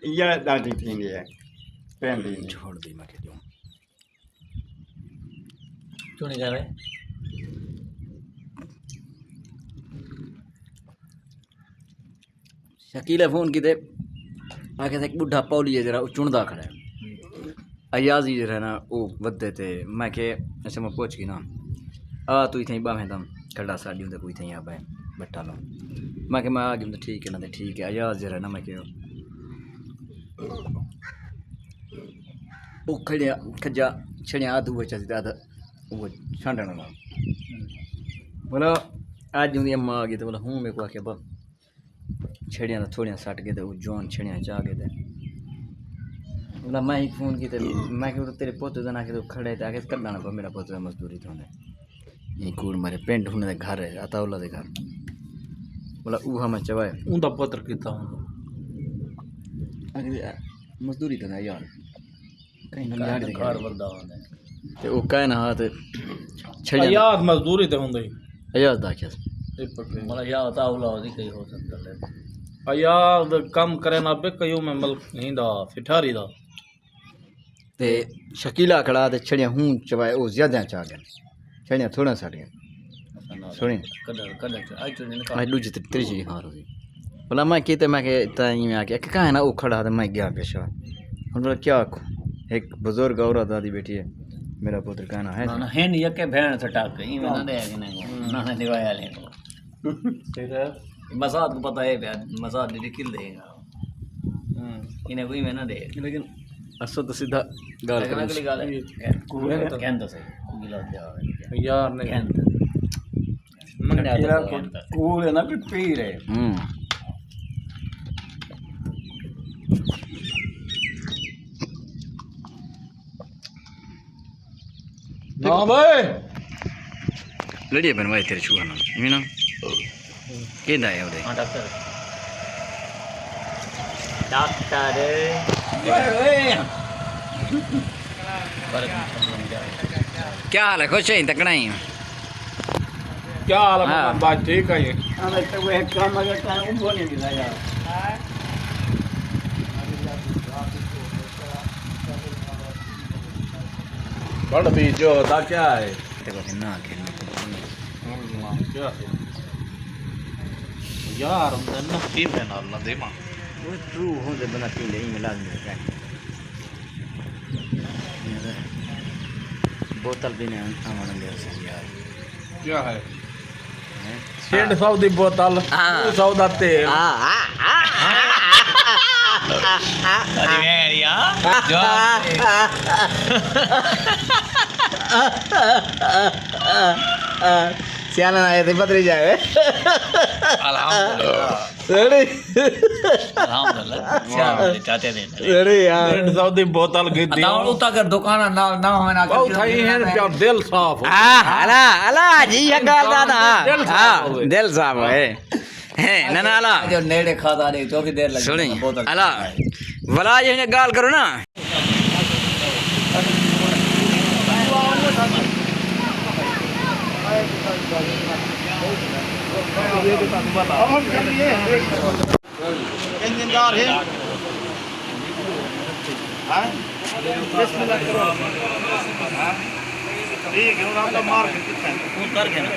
इहा ॾाढी थींदी आहे पवंदी छोड़ दी मैं क्यों चुनी करे शकील फोन की आखे एक बुढ़ा पौली है जरा चुनदा खड़ा है अयाजी जरा ना वो वधे थे मैं के ऐसे मैं पूछ की ना आ तू इथे बाहें दम खड़ा साडियों ते कोई थे आ बाहें बट्टा लो मैं के मैं आ गई तो ठीक है ना ते ठीक है अयाज जरा ना मैं के वो खड़िया खजा छड़िया आदू बचा सी दादा वो छांडण ना बोला आज जो अम्मा आ गई तो बोला हूं मेरे को आके बा छड़िया तो थोड़िया सट गए थे वो जॉन छड़िया चा गए थे बोला मैं ही फोन की मैं कि तेरे पोते जना के तो खड़े थे आके कढ़ना पर मेरा पोता मजदूरी तो ने ये कूड़ मारे पेंट होने दे घर है अताउला दे घर बोला ऊहा मैं चवाए उनका पुत्र किता मजदूरी तो ना यार कहीं ना यार घर बंदा होने ते वो कह ना हाथ छड़िया याद मजदूरी ते हुंदी अयाज दा क्या मला याद अताउला होदी कहीं हो सकता है याद कम करे ना बे कयो में मल हिंदा फिठारी दा ते शकीला खड़ा ते छड़िया हूं चवाए ओ ज्यादा चा गए छड़िया थोड़ा सट गए सुनी कदर कदर आई तो ने मैं दूजी तीसरी हार हुई बोला मैं कहते मैं के ताई में आके कहा है ना वो खड़ा था मैं गया पेशा हम बोला क्या आखूं एक बुजुर्ग औरत दादी बैठी है मेरा पुत्र कहना है ना है नहीं के भेण सटा के ई में ना दे के ना दिवाया ले ठीक है मसाद को पता है मसाद दे किल देगा इन्हें कोई में ना दे लेकिन असो तो सीधा गाल कर अगली गाल है कहन तो सही गिला दे यार ने कहन मन यार कूल है ना कि पीर है ना भाई लड़िए बनवाए तेरे छुआ ना मीना केंदा है उधर डॉक्टर क्या हाल है खुश है तकना ही क्या हाल है बात ठीक है अरे तो वो एक काम अगर काम वो नहीं दिला यार बड़ भी जो दा क्या है देखो ना के क्या यार अंदर ना की में ना दे मां वो तू हो दे बना पी ले में लाल में क्या बोतल भी नहीं आवन दे यार क्या है 100 दी बोतल 200 दा तेल अरे मेरिया जो सियाना आए थे पतरी जाए अल्हम्दुलिल्लाह अल्हम्दुलिल्लाह सियाना चाहते थे अरे यार 100 दी बोतल गिद्दी उता कर दुकान ना होना बहुत थई है प्यार दिल साफ अला अला जी ये गाल दादा हां दिल साफ है ना ना अला जो नेड़े खाता नहीं तो भी देर लगी सुनी अला वला ये गाल करो ना इंतजार है हां बिस्मिल्लाह करो ठीक है और आपका मार कितना उतर के ना